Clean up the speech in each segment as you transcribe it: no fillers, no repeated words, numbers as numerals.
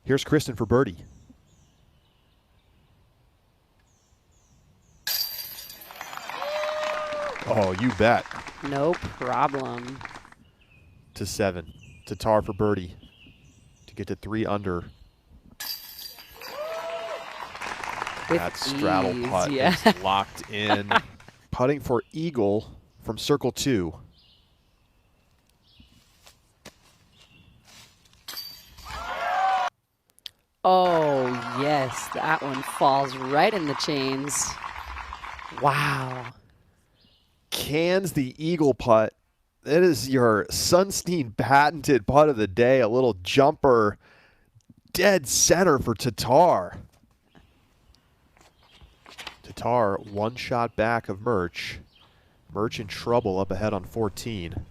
Here's Kristin for birdie. Oh, you bet. No problem. To 7. Tattar for birdie to get to 3 under. With that straddle ease, putt yeah. is locked in. Putting for eagle from circle 2. Oh, yes. That one falls right in the chains. Wow. Cans the eagle putt. That is your Sunstein patented putt of the day. A little jumper dead center for Tattar. Tattar 1 shot back of Murch. Murch in trouble up ahead on 14.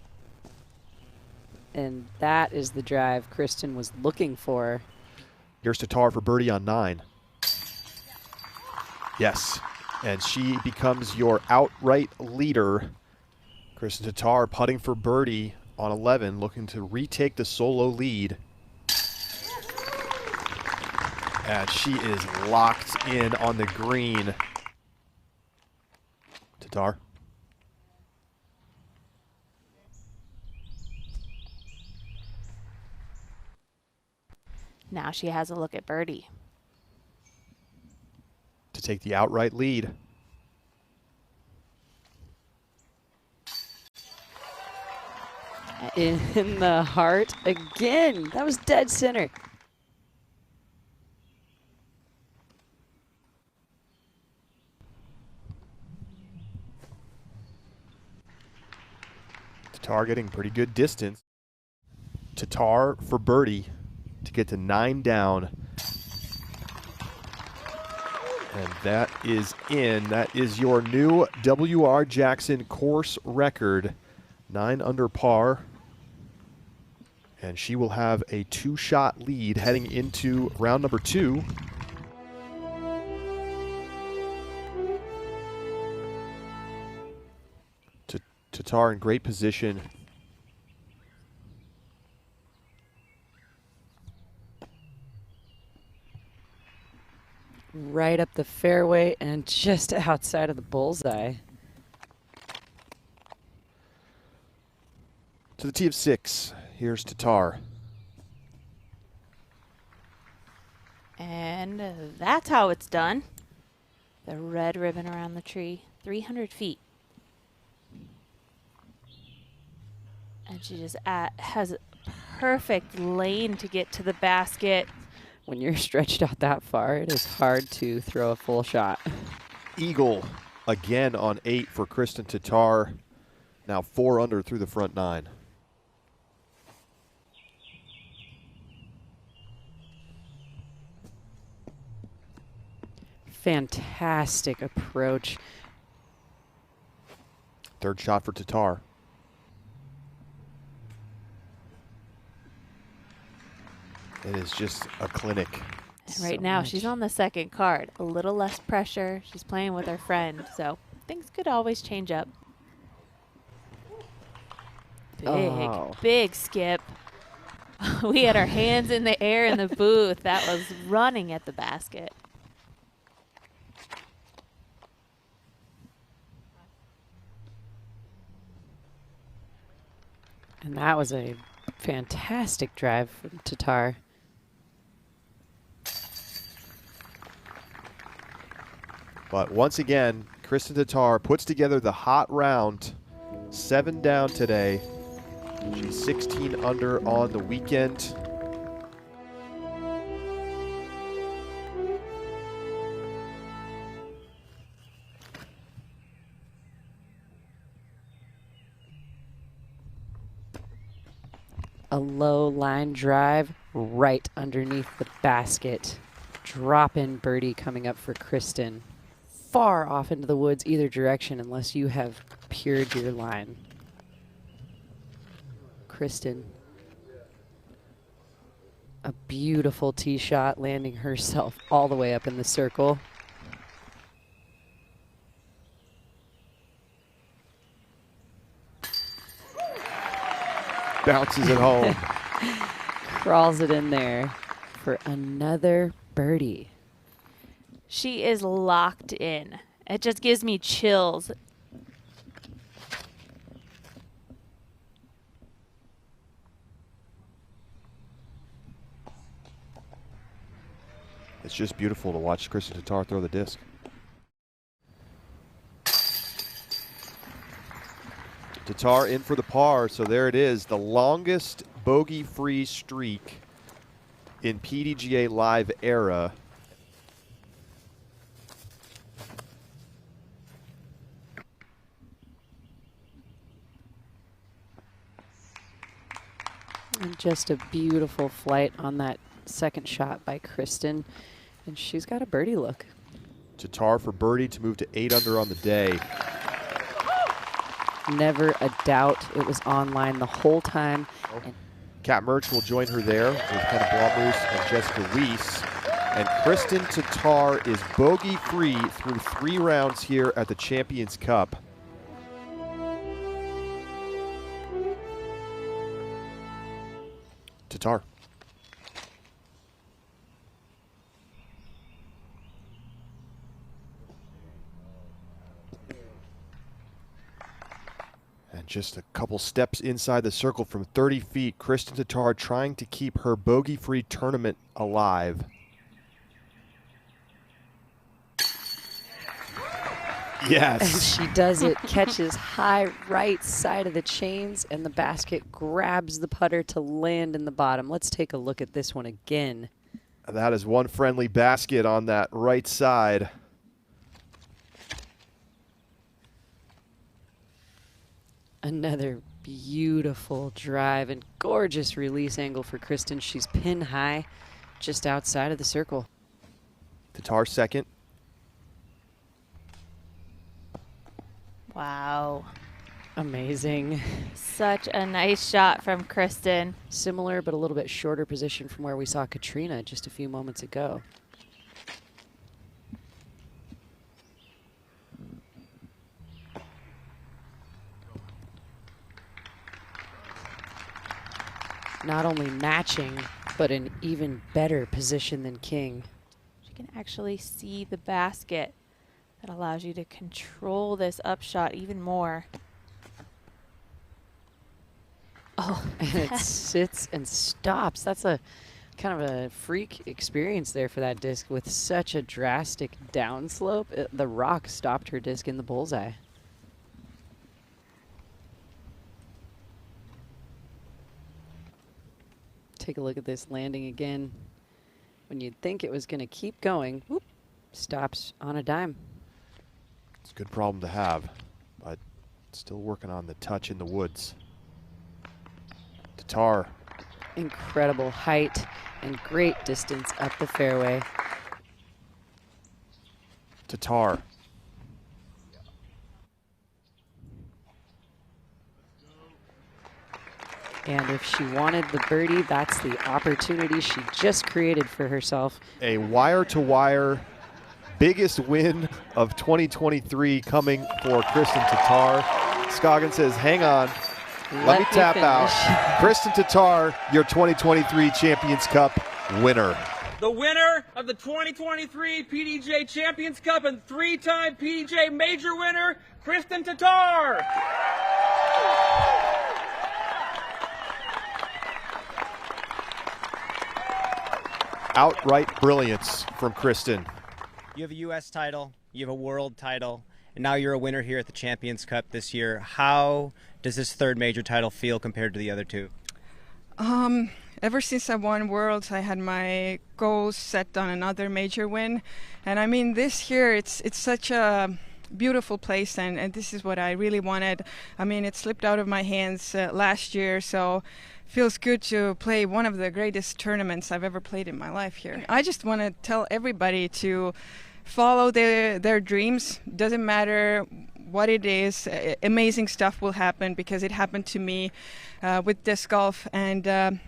And that is the drive Kristin was looking for. Here's Tattar for birdie on 9. Yes, and she becomes your outright leader. Kristin Tattar putting for birdie on 11, looking to retake the solo lead. And she is locked in on the green. Tattar. Now she has a look at birdie. To take the outright lead. In the heart again. That was dead center. Tattar getting pretty good distance. Tattar for birdie to get to 9 down. And that is in. That is your new W.R. Jackson course record. 9 under par. And she will have a 2-shot lead heading into round number 2. Tattar in great position. Right up the fairway and just outside of the bullseye. To the tee of 6. Here's Tattar. And that's how it's done. The red ribbon around the tree, 300 feet. And she just has a perfect lane to get to the basket. When you're stretched out that far, it is hard to throw a full shot. Eagle again on 8 for Kristin Tattar. Now 4 under through the front 9. Fantastic approach. 3rd shot for Tattar. It is just a clinic. And right now, she's on the 2nd card. A little less pressure. She's playing with her friend, so things could always change up. Big skip. We had our hands in the air in the booth. That was running at the basket. And that was a fantastic drive from Tattar. But once again, Kristin Tattar puts together the hot round. 7 down today. She's 16 under on the weekend. A low line drive right underneath the basket. Drop in birdie coming up for Kristin. Far off into the woods either direction unless you have pured your line. Kristin. A beautiful tee shot, landing herself all the way up in the circle. Bounces it home. Crawls it in there for another birdie. She is locked in. It just gives me chills. It's just beautiful to watch Kristin Tattar throw the disc. Tattar in for the par, so there it is, the longest bogey-free streak in PDGA Live era. And just a beautiful flight on that second shot by Kristin, and she's got a birdie look. Tattar for birdie to move to 8 under on the day. Never a doubt it was online the whole time. And Kat Mertz will join her there with Hannah Blomroos and Jessica Weiss. And Kristin Tattar is bogey-free through 3 rounds here at the Champions Cup. Tattar. And just a couple steps inside the circle from 30 feet, Kristin Tattar trying to keep her bogey-free tournament alive. Yes. And she does it, catches high right side of the chains, and the basket grabs the putter to land in the bottom. Let's take a look at this one again. That is one friendly basket on that right side. Another beautiful drive and gorgeous release angle for Kristin. She's pin high just outside of the circle. Tattar second. Wow. Amazing. Such a nice shot from Kristin. Similar but a little bit shorter position from where we saw Katrina just a few moments ago. Not only matching, but an even better position than King. She can actually see the basket. That allows you to control this upshot even more. Oh, and it sits and stops. That's a kind of a freak experience there for that disc with such a drastic downslope. The rock stopped her disc in the bullseye. Take a look at this landing again. When you'd think it was going to keep going, whoop, stops on a dime. It's a good problem to have, but still working on the touch in the woods. Tattar. Incredible height and great distance up the fairway. Tattar. And if she wanted the birdie, that's the opportunity she just created for herself. A wire-to-wire biggest win of 2023 coming for Kristin Tattar. Scoggins says, hang on, let me tap out. Kristin Tattar, your 2023 Champions Cup winner. The winner of the 2023 PDGA Champions Cup and 3-time PDGA Major winner, Kristin Tattar. Outright brilliance from Kristin. You have a U.S. title, you have a world title, and now you're a winner here at the Champions Cup this year. How does this third major title feel compared to the other two? Ever since I won Worlds, I had my goals set on another major win. And I mean, this year, it's such a beautiful place, and this is what I really wanted. I mean, it slipped out of my hands last year, so feels good to play one of the greatest tournaments I've ever played in my life here. I just want to tell everybody to follow their dreams. Doesn't matter what it is, amazing stuff will happen, because it happened to me with disc golf. And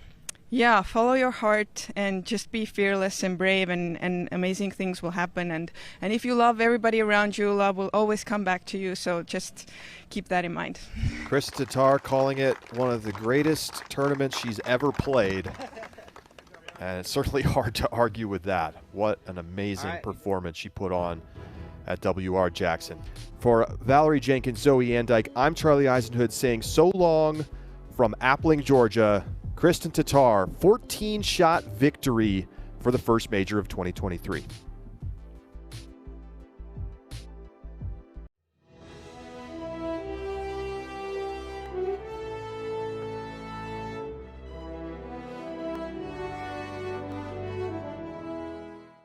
yeah, follow your heart and just be fearless and brave, and amazing things will happen. And if you love everybody around you, love will always come back to you. So just keep that in mind. Kristin Tattar calling it one of the greatest tournaments she's ever played. And it's certainly hard to argue with that. What an amazing performance she put on at WR Jackson. For Valerie Jenkins, Zoe Andyke, I'm Charlie Eisenhood saying so long from Appling, Georgia. Kristin Tattar, 14-shot victory for the first major of 2023.